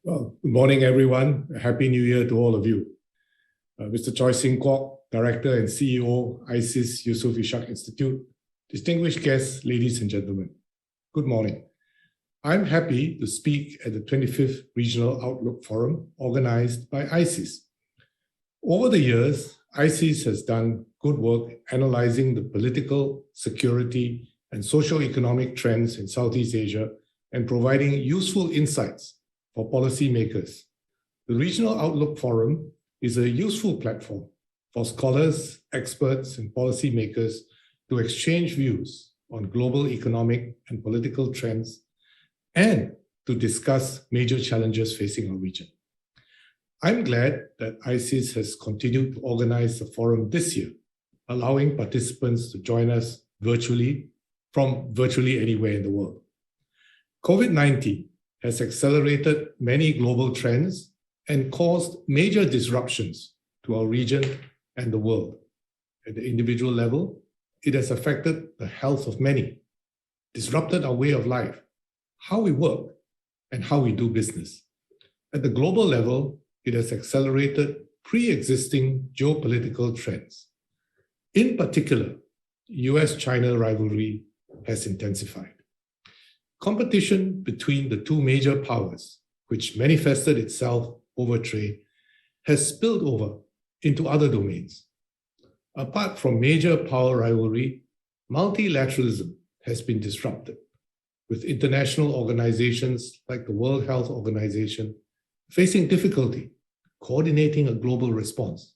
Well, good morning, everyone. Happy New Year to all of you. Mr. Choi Sing Kwok, Director and CEO, ISEAS Yusof Ishak Institute, distinguished guests, ladies and gentlemen, good morning. I'm happy to speak at the 25th Regional Outlook Forum organized by ISEAS. Over the years, ISEAS has done good work analyzing the political, security, and socio-economic trends in Southeast Asia and providing useful insights for policymakers. The Regional Outlook Forum is a useful platform for scholars, experts, and policymakers to exchange views on global economic and political trends and to discuss major challenges facing our region. I'm glad that ISEAS has continued to organize the forum this year, allowing participants to join us virtually from virtually anywhere in the world. COVID-19 has accelerated many global trends and caused major disruptions to our region and the world. At the individual level, it has affected the health of many, disrupted our way of life, how we work, and how we do business. At the global level, it has accelerated pre-existing geopolitical trends. In particular, US-China rivalry has intensified. Competition between the two major powers, which manifested itself over trade, has spilled over into other domains. Apart from major power rivalry, multilateralism has been disrupted, with international organizations like the World Health Organization facing difficulty coordinating a global response.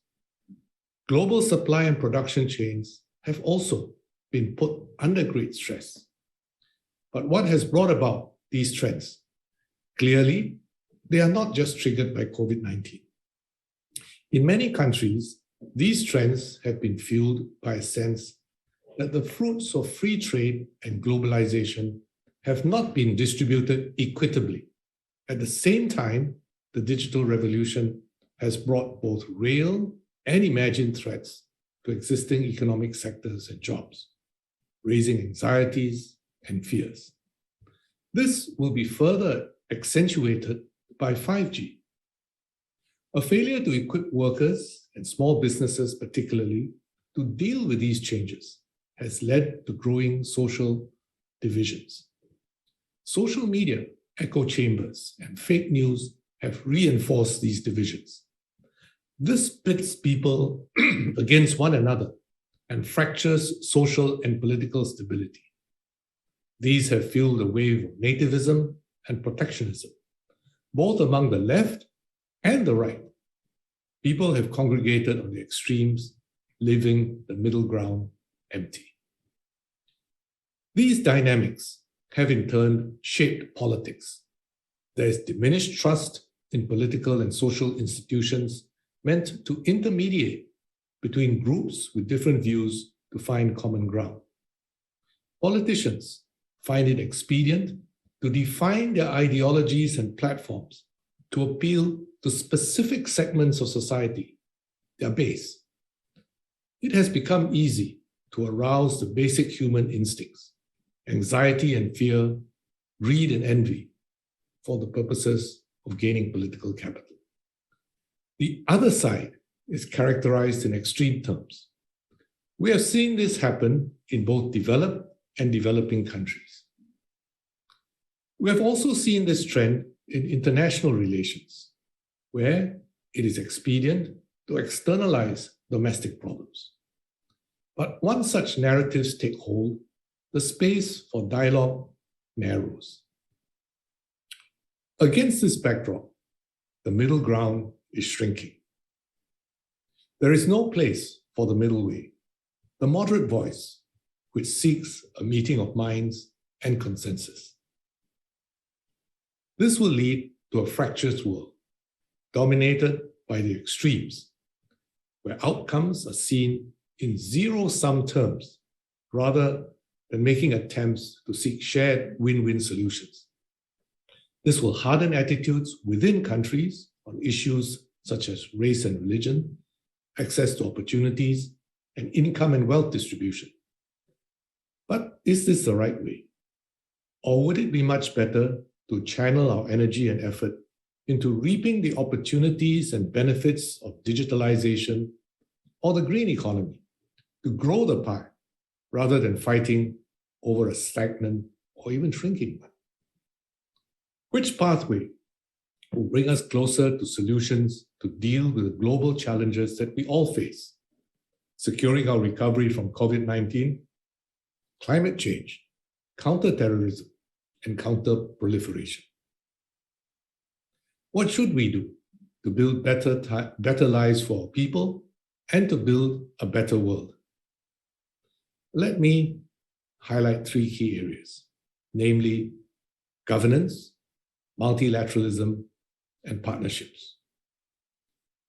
Global supply and production chains have also been put under great stress. But what has brought about these trends? Clearly, they are not just triggered by COVID-19. In many countries, these trends have been fueled by a sense that the fruits of free trade and globalization have not been distributed equitably. At the same time, the digital revolution has brought both real and imagined threats to existing economic sectors and jobs, raising anxieties and fears. This will be further accentuated by 5G. A failure to equip workers and small businesses particularly to deal with these changes has led to growing social divisions. Social media, echo chambers, and fake news have reinforced these divisions. This pits people against one another and fractures social and political stability. These have fueled a wave of nativism and protectionism, both among the left and the right. People have congregated on the extremes, leaving the middle ground empty. These dynamics have in turn shaped politics. There is diminished trust in political and social institutions meant to intermediate between groups with different views to find common ground. Politicians find it expedient to define their ideologies and platforms to appeal to specific segments of society, their base. It has become easy to arouse the basic human instincts, anxiety and fear, greed and envy, for the purposes of gaining political capital. The other side is characterized in extreme terms. We have seen this happen in both developed and developing countries. We have also seen this trend in international relations, where it is expedient to externalize domestic problems. But once such narratives take hold, the space for dialogue narrows. Against this backdrop, the middle ground is shrinking. There is no place for the middle way, the moderate voice, which seeks a meeting of minds and consensus. This will lead to a fractious world, dominated by the extremes, where outcomes are seen in zero-sum terms, rather than making attempts to seek shared win-win solutions. This will harden attitudes within countries on issues such as race and religion, access to opportunities, and income and wealth distribution. But is this the right way? Or would it be much better to channel our energy and effort into reaping the opportunities and benefits of digitalization or the green economy, to grow the pie rather than fighting over a stagnant or even shrinking one? Which pathway will bring us closer to solutions to deal with the global challenges that we all face? Securing our recovery from COVID-19, climate change, counter-terrorism, and counter-proliferation. What should we do to build better lives for our people and to build a better world? Let me highlight three key areas, namely governance, multilateralism, and partnerships.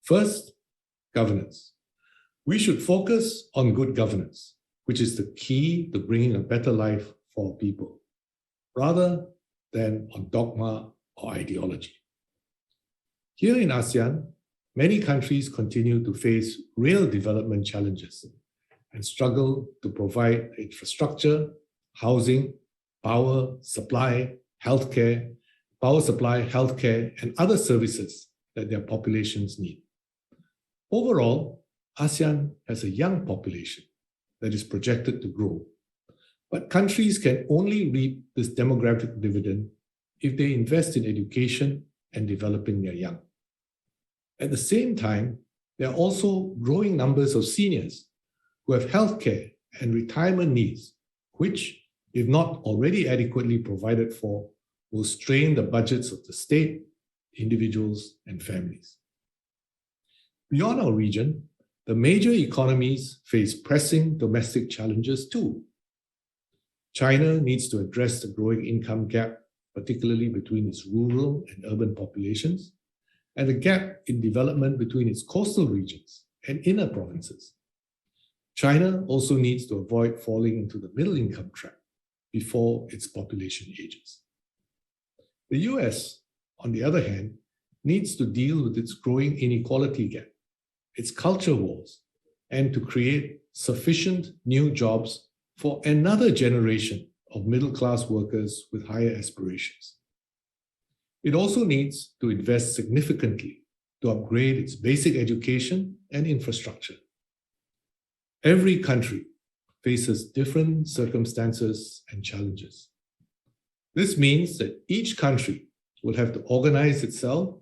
First, governance. We should focus on good governance, which is the key to bringing a better life for our people, rather than on dogma or ideology. Here in ASEAN, many countries continue to face real development challenges and struggle to provide infrastructure, housing, power supply, healthcare, and other services that their populations need. Overall, ASEAN has a young population that is projected to grow, but countries can only reap this demographic dividend if they invest in education and developing their young. At the same time, there are also growing numbers of seniors who have healthcare and retirement needs, which, if not already adequately provided for, will strain the budgets of the state, individuals, and families. Beyond our region, the major economies face pressing domestic challenges too. China needs to address the growing income gap, particularly between its rural and urban populations, and the gap in development between its coastal regions and inner provinces. China also needs to avoid falling into the middle income trap before its population ages. The US, on the other hand, needs to deal with its growing inequality gap, its culture wars, and to create sufficient new jobs for another generation of middle-class workers with higher aspirations. It also needs to invest significantly to upgrade its basic education and infrastructure. Every country faces different circumstances and challenges. This means that each country will have to organize itself,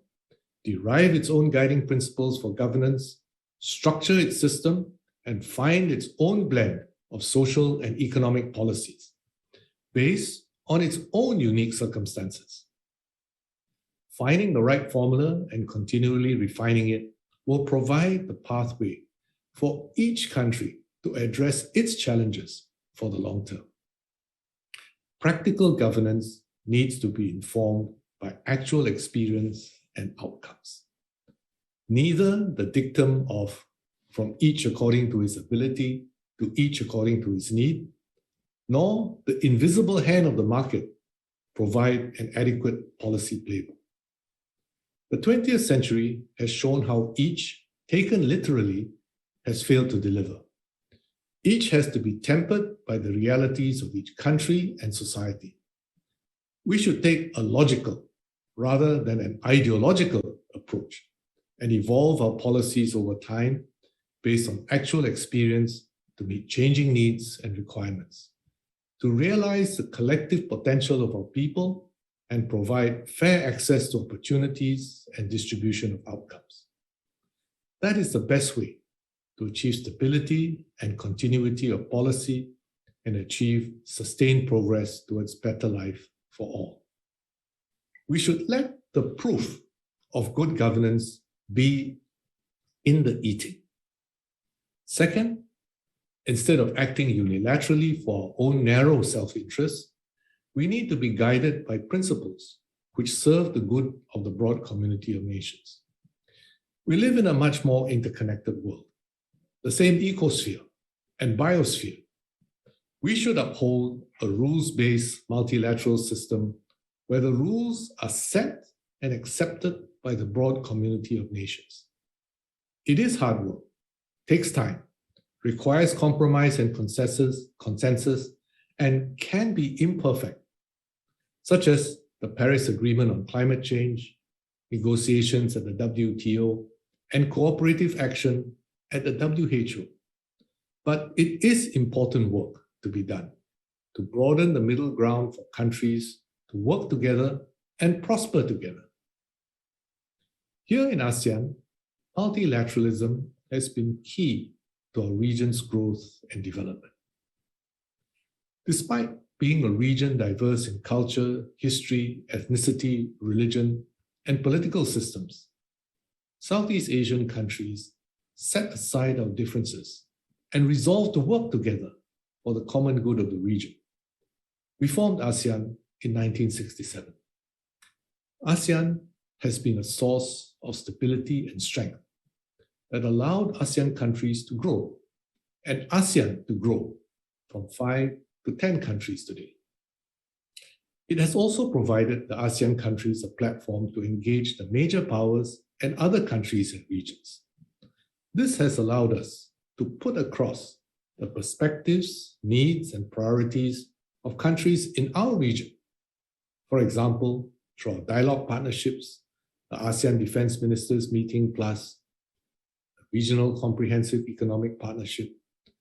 derive its own guiding principles for governance, structure its system, and find its own blend of social and economic policies based on its own unique circumstances. Finding the right formula and continually refining it will provide the pathway for each country to address its challenges for the long term. Practical governance needs to be informed by actual experience and outcomes. Neither the dictum of from each according to his ability to each according to his need, nor the invisible hand of the market provide an adequate policy playbook. The 20th century has shown how each, taken literally, has failed to deliver. Each has to be tempered by the realities of each country and society. We should take a logical rather than an ideological approach and evolve our policies over time based on actual experience to meet changing needs and requirements, to realize the collective potential of our people and provide fair access to opportunities and distribution of outcomes. That is the best way to achieve stability and continuity of policy and achieve sustained progress towards better life for all. We should let the proof of good governance be in the eating. Second, instead of acting unilaterally for our own narrow self-interest, we need to be guided by principles which serve the good of the broad community of nations. We live in a much more interconnected world, the same ecosphere and biosphere. We should uphold a rules-based multilateral system where the rules are set and accepted by the broad community of nations. It is hard work, takes time, requires compromise and consensus, and can be imperfect, such as the Paris Agreement on climate change, negotiations at the WTO, and cooperative action at the WHO. But it is important work to be done to broaden the middle ground for countries to work together and prosper together. Here in ASEAN, multilateralism has been key to our region's growth and development. Despite being a region diverse in culture, history, ethnicity, religion, and political systems, Southeast Asian countries set aside our differences and resolved to work together for the common good of the region. We formed ASEAN in 1967. ASEAN has been a source of stability and strength that allowed ASEAN countries to grow, and ASEAN to grow from 5 to 10 countries today. It has also provided the ASEAN countries a platform to engage the major powers and other countries and regions. This has allowed us to put across the perspectives, needs, and priorities of countries in our region. For example, through our dialogue partnerships, the ASEAN Defense Ministers Meeting Plus, the Regional Comprehensive Economic Partnership,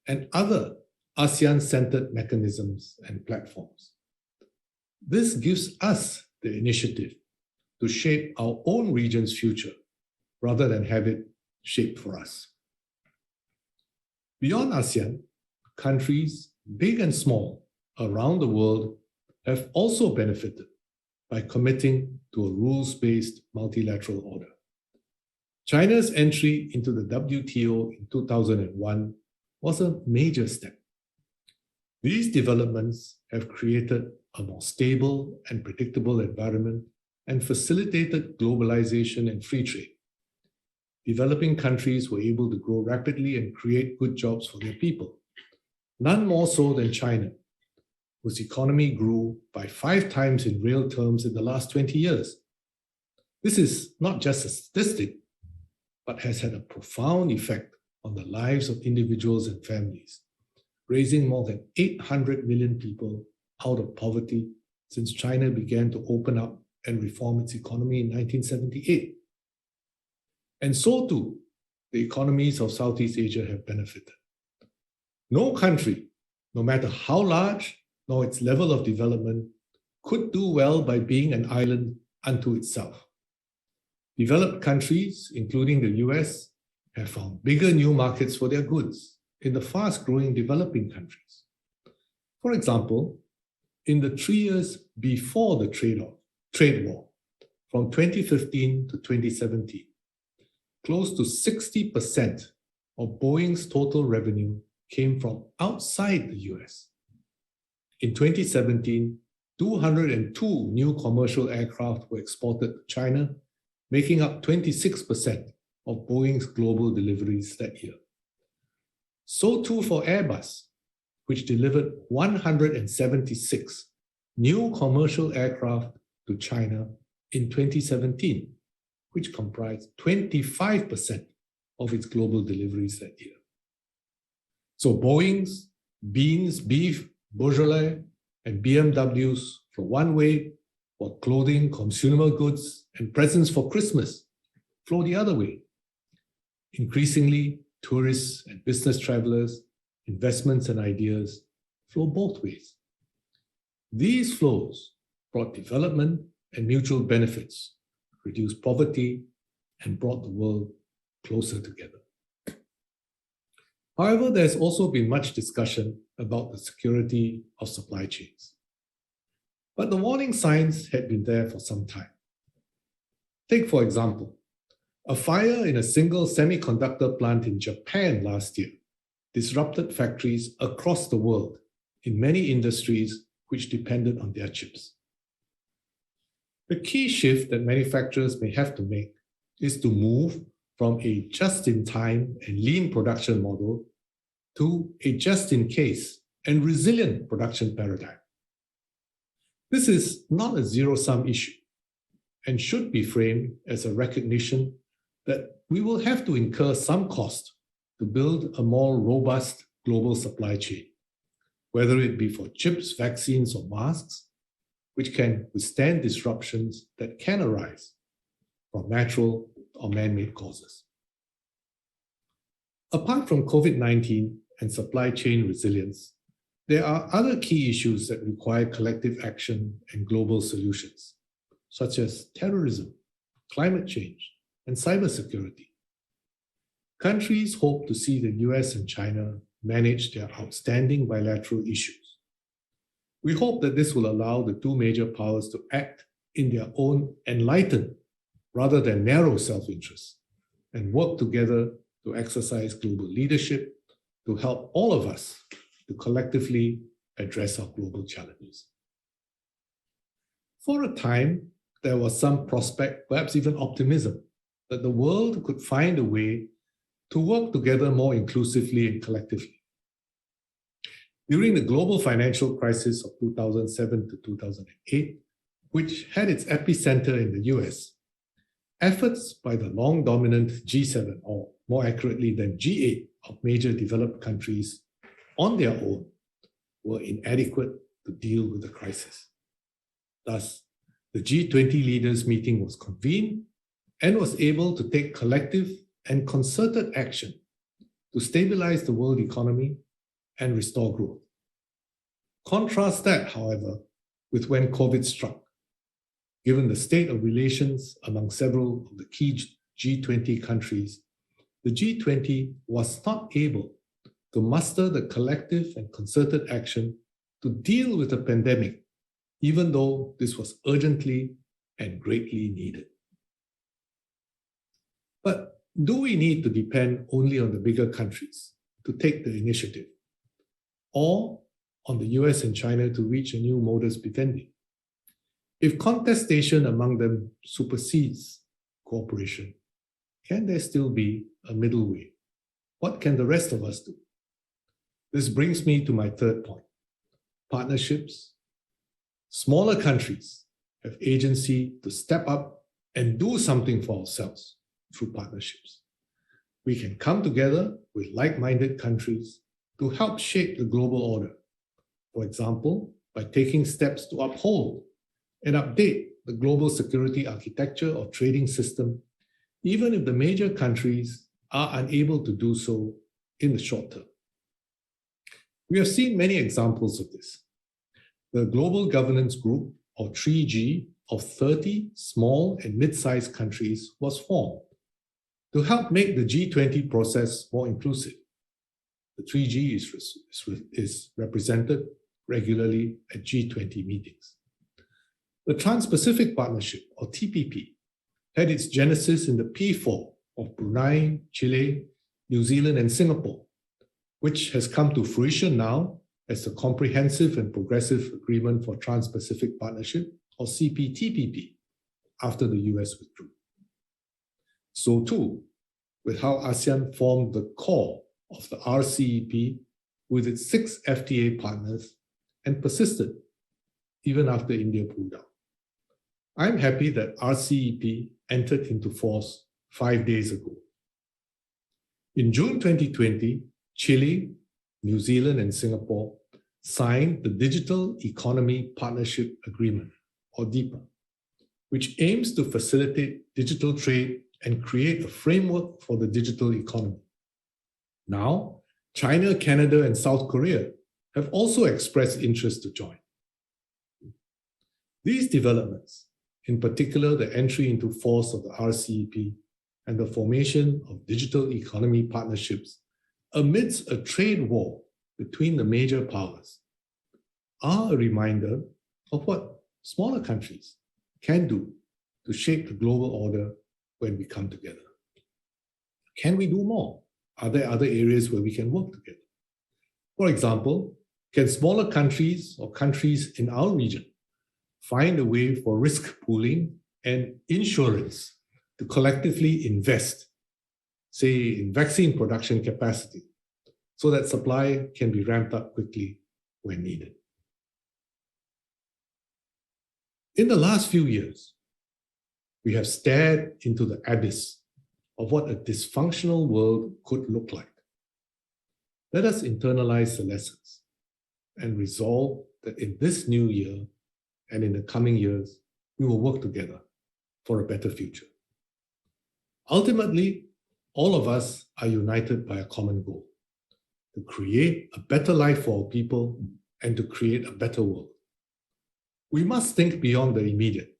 and other ASEAN-centered mechanisms and platforms. This gives us the initiative to shape our own region's future rather than have it shaped for us. Beyond ASEAN, countries, big and small, around the world have also benefited by committing to a rules-based multilateral order. China's entry into the WTO in 2001 was a major step. These developments have created a more stable and predictable environment and facilitated globalization and free trade. Developing countries were able to grow rapidly and create good jobs for their people, none more so than China, whose economy grew by 5 times in real terms in the last 20 years. This is not just a statistic, but has had a profound effect on the lives of individuals and families, raising more than 800 million people out of poverty since China began to open up and reform its economy in 1978. And so too, the economies of Southeast Asia have benefited. No country, no matter how large, nor its level of development, could do well by being an island unto itself. Developed countries, including the US, have found bigger new markets for their goods in the fast-growing developing countries. For example, in the 3 years before the trade war, from 2015 to 2017, close to 60% of Boeing's total revenue came from outside the US. In 2017, 202 new commercial aircraft were exported to China, making up 26% of Boeing's global deliveries that year. So too for Airbus, which delivered 176 new commercial aircraft to China in 2017, which comprised 25% of its global deliveries that year. So Boeing's, beans, beef, Beaujolais, and BMWs flow one way, while clothing, consumer goods, and presents for Christmas flow the other way. Increasingly, tourists and business travelers, investments and ideas flow both ways. These flows brought development and mutual benefits, reduced poverty, and brought the world closer together. However, there's also been much discussion about the security of supply chains. But the warning signs had been there for some time. Take, for example, a fire in a single semiconductor plant in Japan last year disrupted factories across the world in many industries which depended on their chips. The key shift that manufacturers may have to make is to move from a just-in-time and lean production model to a just-in-case and resilient production paradigm. This is not a zero-sum issue and should be framed as a recognition that we will have to incur some cost to build a more robust global supply chain, whether it be for chips, vaccines, or masks, which can withstand disruptions that can arise from natural or man-made causes. Apart from COVID-19 and supply chain resilience, there are other key issues that require collective action and global solutions, such as terrorism, climate change, and cybersecurity. Countries hope to see the US and China manage their outstanding bilateral issues. We hope that this will allow the two major powers to act in their own enlightened rather than narrow self-interest and work together to exercise global leadership to help all of us to collectively address our global challenges. For a time, there was some prospect, perhaps even optimism, that the world could find a way to work together more inclusively and collectively. During the global financial crisis of 2007 to 2008, which had its epicenter in the US, efforts by the long dominant G7, or more accurately than G8 of major developed countries on their own, were inadequate to deal with the crisis. Thus, the G20 leaders meeting was convened and was able to take collective and concerted action to stabilize the world economy and restore growth. Contrast that, however, with when COVID struck. Given the state of relations among several of the key G20 countries, the G20 was not able to muster the collective and concerted action to deal with the pandemic, even though this was urgently and greatly needed. But do we need to depend only on the bigger countries to take the initiative, or on the US and China to reach a new modus vivendi? If contestation among them supersedes cooperation, can there still be a middle way? What can the rest of us do? This brings me to my third point: partnerships. Smaller countries have agency to step up and do something for ourselves through partnerships. We can come together with like-minded countries to help shape the global order. For example, by taking steps to uphold and update the global security architecture or trading system, even if the major countries are unable to do so in the short term. We have seen many examples of this. The Global Governance Group, or 3G, of 30 small and mid-sized countries was formed to help make the G20 process more inclusive. The 3G is represented regularly at G20 meetings. The Trans-Pacific Partnership, or TPP, had its genesis in the P4 of Brunei, Chile, New Zealand, and Singapore, which has come to fruition now as the Comprehensive and Progressive Agreement for Trans-Pacific Partnership, or CPTPP, after the US withdrew. So too, with how ASEAN formed the core of the RCEP with its 6 FTA partners and persisted even after India pulled out. I'm happy that RCEP entered into force 5 days ago. In June 2020, Chile, New Zealand, and Singapore signed the Digital Economy Partnership Agreement, or DIPA, which aims to facilitate digital trade and create a framework for the digital economy. Now, China, Canada, and South Korea have also expressed interest to join. These developments, in particular the entry into force of the RCEP and the formation of digital economy partnerships amidst a trade war between the major powers, are a reminder of what smaller countries can do to shape the global order when we come together. Can we do more? Are there other areas where we can work together? For example, can smaller countries or countries in our region find a way for risk pooling and insurance to collectively invest, say, in vaccine production capacity, so that supply can be ramped up quickly when needed? In the last few years, we have stared into the abyss of what a dysfunctional world could look like. Let us internalize the lessons and resolve that in this new year and in the coming years, we will work together for a better future. Ultimately, all of us are united by a common goal: to create a better life for our people and to create a better world. We must think beyond the immediate.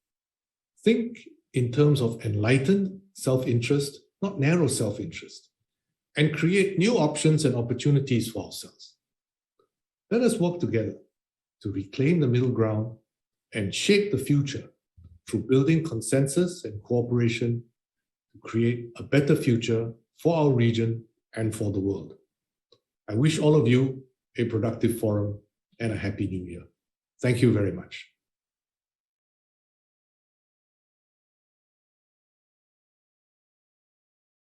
Think in terms of enlightened self-interest, not narrow self-interest, and create new options and opportunities for ourselves. Let us work together to reclaim the middle ground and shape the future through building consensus and cooperation to create a better future for our region and for the world. I wish all of you a productive forum and a happy new year. Thank you very much.